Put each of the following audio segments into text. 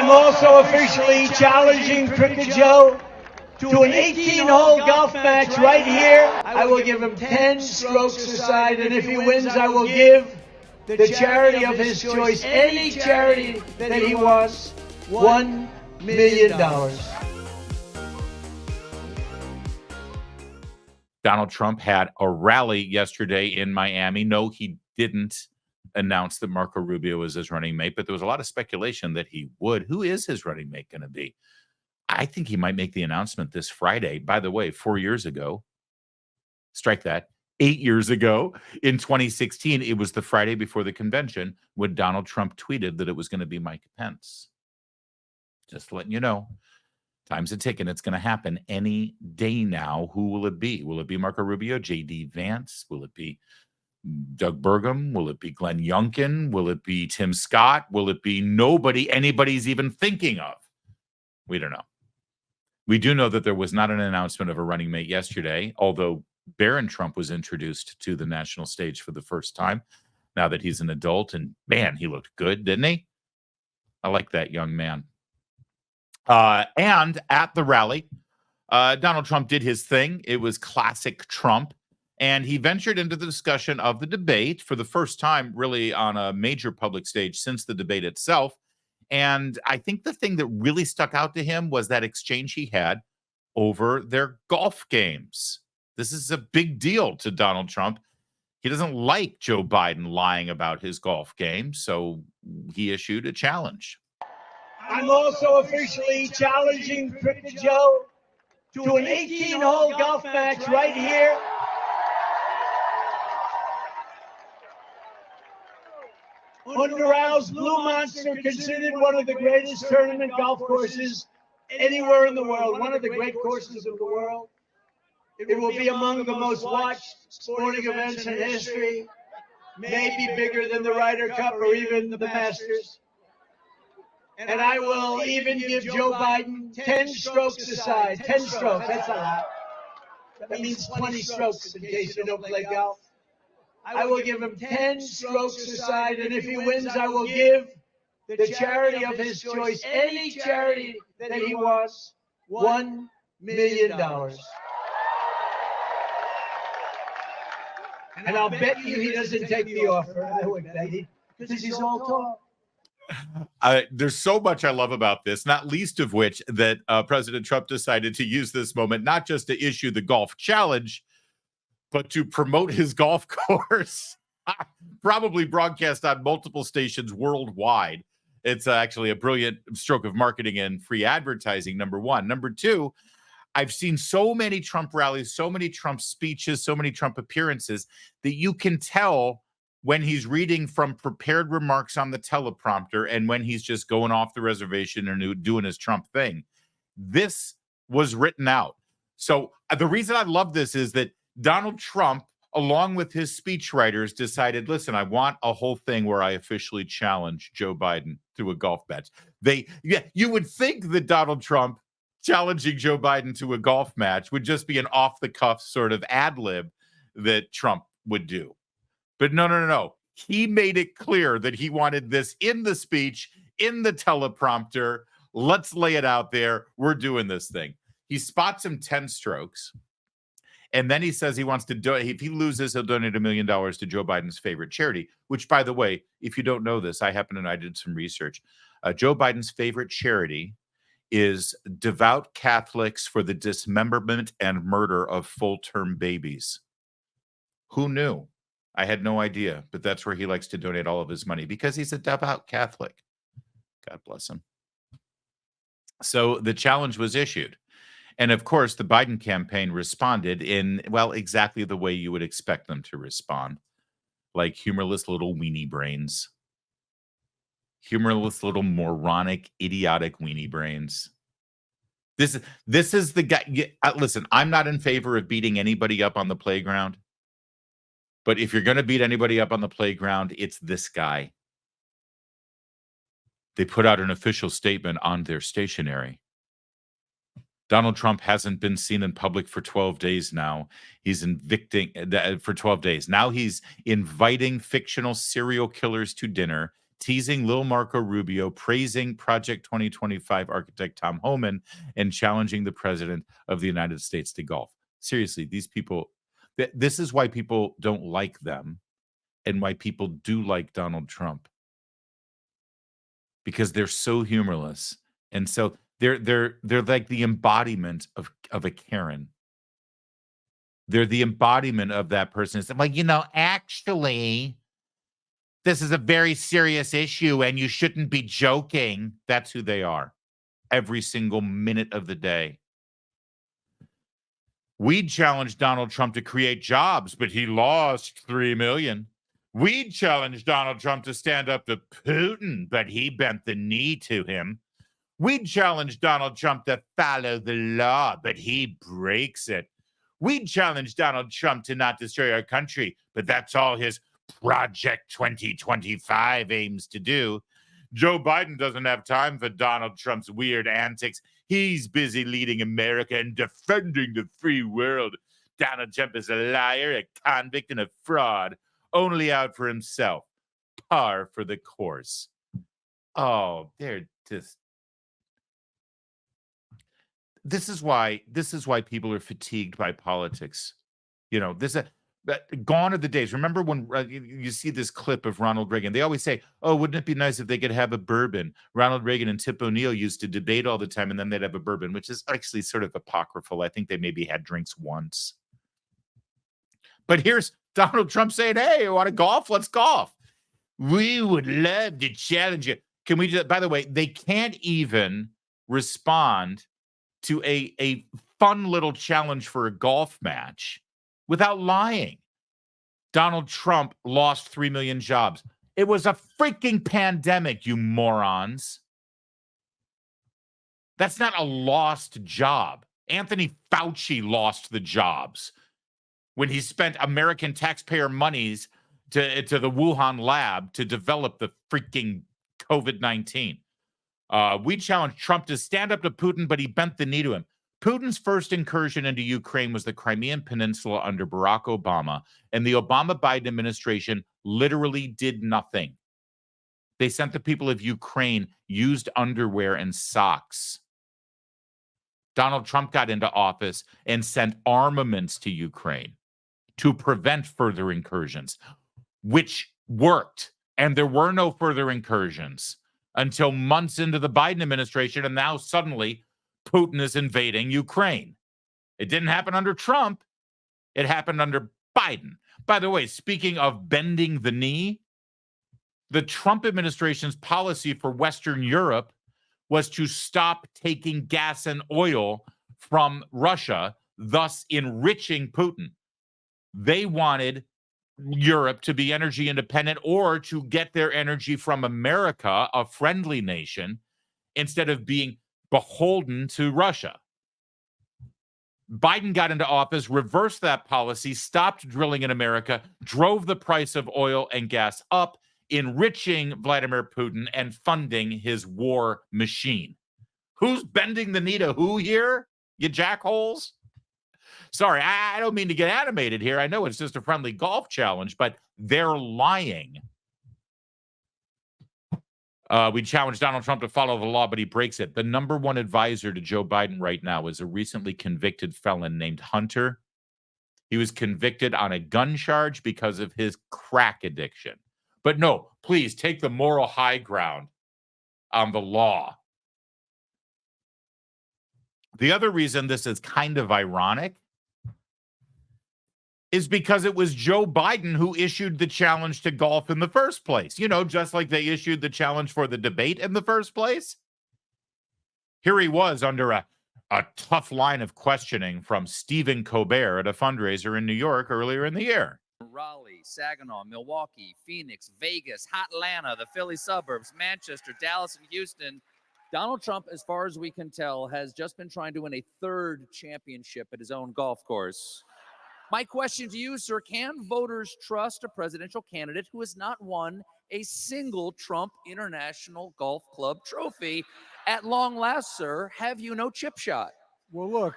I'm also officially challenging Cricket Joe to an 18-hole golf match right here. I will give him 10 strokes aside, and if he wins, I will give the charity of his choice, any charity that he wants, $1 million. Donald Trump had a rally yesterday in Miami. No, he didn't announce that Marco Rubio was his running mate, but there was a lot of speculation that he would. Who is his running mate going to be? I think he might make the announcement this Friday. By the way, 4 years ago, strike that, 8 years ago, in 2016, it was the Friday before the convention when Donald Trump tweeted that it was going to be Mike Pence. Just letting you know. Time's a ticking. It's going to happen any day now. Who will it be? Will it be Marco Rubio, J.D. Vance? Will it be Doug Burgum? Will it be Glenn Youngkin? Will it be Tim Scott? Will it be nobody anybody's even thinking of? We don't know. We do know that there was not an announcement of a running mate yesterday, although Barron Trump was introduced to the national stage for the first time now that he's an adult. And man, he looked good, didn't he? I like that young man. And at the rally, Donald Trump did his thing. It was classic Trump. And he ventured into the discussion of the debate for the first time, really on a major public stage since the debate itself. And I think the thing that really stuck out to him was that exchange he had over their golf games. This is a big deal to Donald Trump. He doesn't like Joe Biden lying about his golf game, so he issued a challenge. I'm also officially challenging Cricket Joe to an 18-hole golf match right here. On Doral Blue Monster, considered one of the greatest tournament golf courses anywhere in the world, one of the great courses of the world. It will be among the most watched sporting events in history, maybe bigger than the Ryder Cup or even the Masters. And I will even give Joe Biden 10 strokes aside. 10 strokes, that's a lot. That means 20 strokes in case you don't play golf. I will give him 10 strokes aside, and if he wins, I will give the charity of his choice, any charity that he wants, $1 million. And I'll bet you he doesn't take the offer. I would bet he, because he's all talk. There's so much I love about this, not least of which that President Trump decided to use this moment not just to issue the golf challenge, but to promote his golf course, probably broadcast on multiple stations worldwide. It's actually a brilliant stroke of marketing and free advertising, number one. Number two, I've seen so many Trump rallies, so many Trump speeches, so many Trump appearances that you can tell when he's reading from prepared remarks on the teleprompter and when he's just going off the reservation and doing his Trump thing. This was written out. So the reason I love this is that Donald Trump, along with his speechwriters, decided, listen, I want a whole thing where I officially challenge Joe Biden to a golf match. You would think that Donald Trump challenging Joe Biden to a golf match would just be an off-the-cuff sort of ad lib that Trump would do. But no. He made it clear that he wanted this in the speech, in the teleprompter. Let's lay it out there. We're doing this thing. He spots him 10 strokes. And then he says he wants to do, if he loses, he'll donate $1 million to Joe Biden's favorite charity, which, by the way, if you don't know this, I did some research. Joe Biden's favorite charity is Devout Catholics for the Dismemberment and Murder of Full-Term Babies. Who knew? I had no idea, but that's where he likes to donate all of his money because he's a devout Catholic. God bless him. So the challenge was issued. And of course, the Biden campaign responded in, well, exactly the way you would expect them to respond. Like humorless little weenie brains. Humorless little moronic, idiotic weenie brains. This is the guy. Listen, I'm not in favor of beating anybody up on the playground. But if you're going to beat anybody up on the playground, it's this guy. They put out an official statement on their stationery. Donald Trump hasn't been seen in public for 12 days now. He's for 12 days. Now he's inviting fictional serial killers to dinner, teasing Lil Marco Rubio, praising Project 2025 architect Tom Homan, and challenging the president of the United States to golf. Seriously, these people, this is why people don't like them and why people do like Donald Trump. Because they're so humorless. And so they're like the embodiment of a Karen. They're the embodiment of that person. It's like, actually, this is a very serious issue and you shouldn't be joking. That's who they are every single minute of the day. We challenged Donald Trump to create jobs, but he lost 3 million. We challenged Donald Trump to stand up to Putin, but he bent the knee to him. We challenged Donald Trump to follow the law, but he breaks it. We challenged Donald Trump to not destroy our country, but that's all his Project 2025 aims to do. Joe Biden doesn't have time for Donald Trump's weird antics. He's busy leading America and defending the free world. Donald Trump is a liar, a convict, and a fraud, only out for himself. Par for the course. Oh, they're just... This is why people are fatigued by politics. Gone are the days. Remember when you see this clip of Ronald Reagan? They always say, "Oh, wouldn't it be nice if they could have a bourbon?" Ronald Reagan and Tip O'Neill used to debate all the time, and then they'd have a bourbon, which is actually sort of apocryphal. I think they maybe had drinks once. But here's Donald Trump saying, "Hey, you want to golf? Let's golf. We would love to challenge you." Can we just? By the way, they can't even respond to a fun little challenge for a golf match without lying. Donald Trump lost 3 million jobs. It was a freaking pandemic, you morons. That's not a lost job. Anthony Fauci lost the jobs when he spent American taxpayer monies to the Wuhan lab to develop the freaking COVID-19. We challenged Trump to stand up to Putin, but he bent the knee to him. Putin's first incursion into Ukraine was the Crimean Peninsula under Barack Obama, and the Obama-Biden administration literally did nothing. They sent the people of Ukraine used underwear and socks. Donald Trump got into office and sent armaments to Ukraine to prevent further incursions, which worked, and there were no further incursions until months into the Biden administration, and now suddenly Putin is invading Ukraine. It didn't happen under Trump. It happened under Biden. By the way, speaking of bending the knee, the Trump administration's policy for Western Europe was to stop taking gas and oil from Russia, thus enriching Putin. They wanted Europe to be energy independent or to get their energy from America, a friendly nation, instead of being beholden to Russia. Biden got into office, reversed that policy, stopped drilling in America, drove the price of oil and gas up, enriching Vladimir Putin and funding his war machine. Who's bending the knee to who here, you jackholes? Sorry, I don't mean to get animated here. I know it's just a friendly golf challenge, but they're lying. We challenged Donald Trump to follow the law, but he breaks it. The number one advisor to Joe Biden right now is a recently convicted felon named Hunter. He was convicted on a gun charge because of his crack addiction. But no, please take the moral high ground on the law. The other reason this is kind of ironic is because it was Joe Biden who issued the challenge to golf in the first place. Just like they issued the challenge for the debate in the first place. Here he was under a tough line of questioning from Stephen Colbert at a fundraiser in New York earlier in the year. Raleigh, Saginaw, Milwaukee, Phoenix, Vegas, Atlanta, the Philly suburbs, Manchester, Dallas, and Houston. Donald Trump, as far as we can tell, has just been trying to win a third championship at his own golf course. My question to you, sir, can voters trust a presidential candidate who has not won a single Trump International Golf Club trophy? At long last, sir, have you no chip shot? Well, look,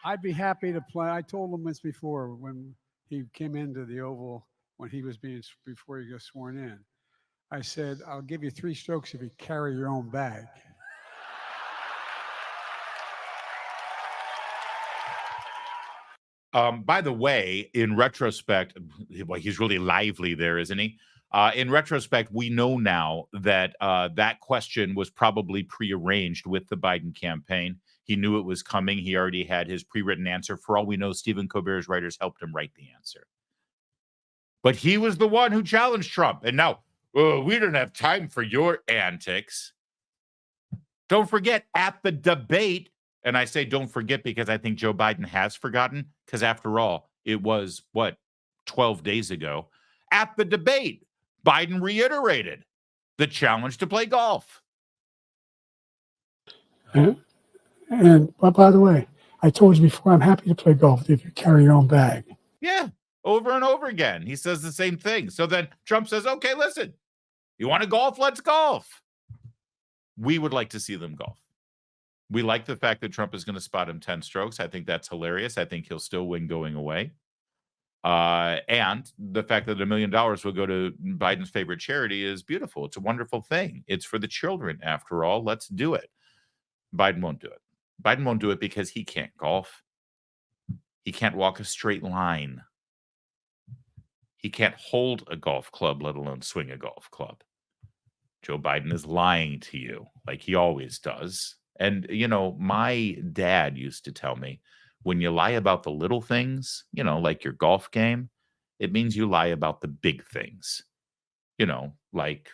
I'd be happy to play. I told him this before when he came into the Oval, before he got sworn in. I said, I'll give you 3 strokes if you carry your own bag. By the way, in retrospect, well, he's really lively there, isn't he? In retrospect, we know now that that question was probably prearranged with the Biden campaign. He knew it was coming. He already had his pre-written answer. For all we know, Stephen Colbert's writers helped him write the answer. But he was the one who challenged Trump. And now, we don't have time for your antics. Don't forget, at the debate, and I say don't forget because I think Joe Biden has forgotten, because after all, it was, 12 days ago. At the debate, Biden reiterated the challenge to play golf. But by the way, I told you before, I'm happy to play golf if you carry your own bag. Yeah, over and over again. He says the same thing. So then Trump says, okay, listen, you want to golf? Let's golf. We would like to see them golf. We like the fact that Trump is going to spot him 10 strokes. I think that's hilarious. I think he'll still win going away. And the fact that $1 million will go to Biden's favorite charity is beautiful. It's a wonderful thing. It's for the children, after all. Let's do it. Biden won't do it. Biden won't do it because he can't golf. He can't walk a straight line. He can't hold a golf club, let alone swing a golf club. Joe Biden is lying to you like he always does. And, my dad used to tell me, when you lie about the little things, like your golf game, it means you lie about the big things, like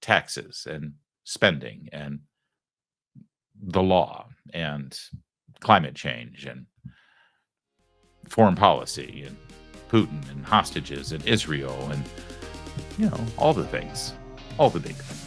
taxes and spending and the law and climate change and foreign policy and Putin and hostages and Israel and, all the things, all the big things.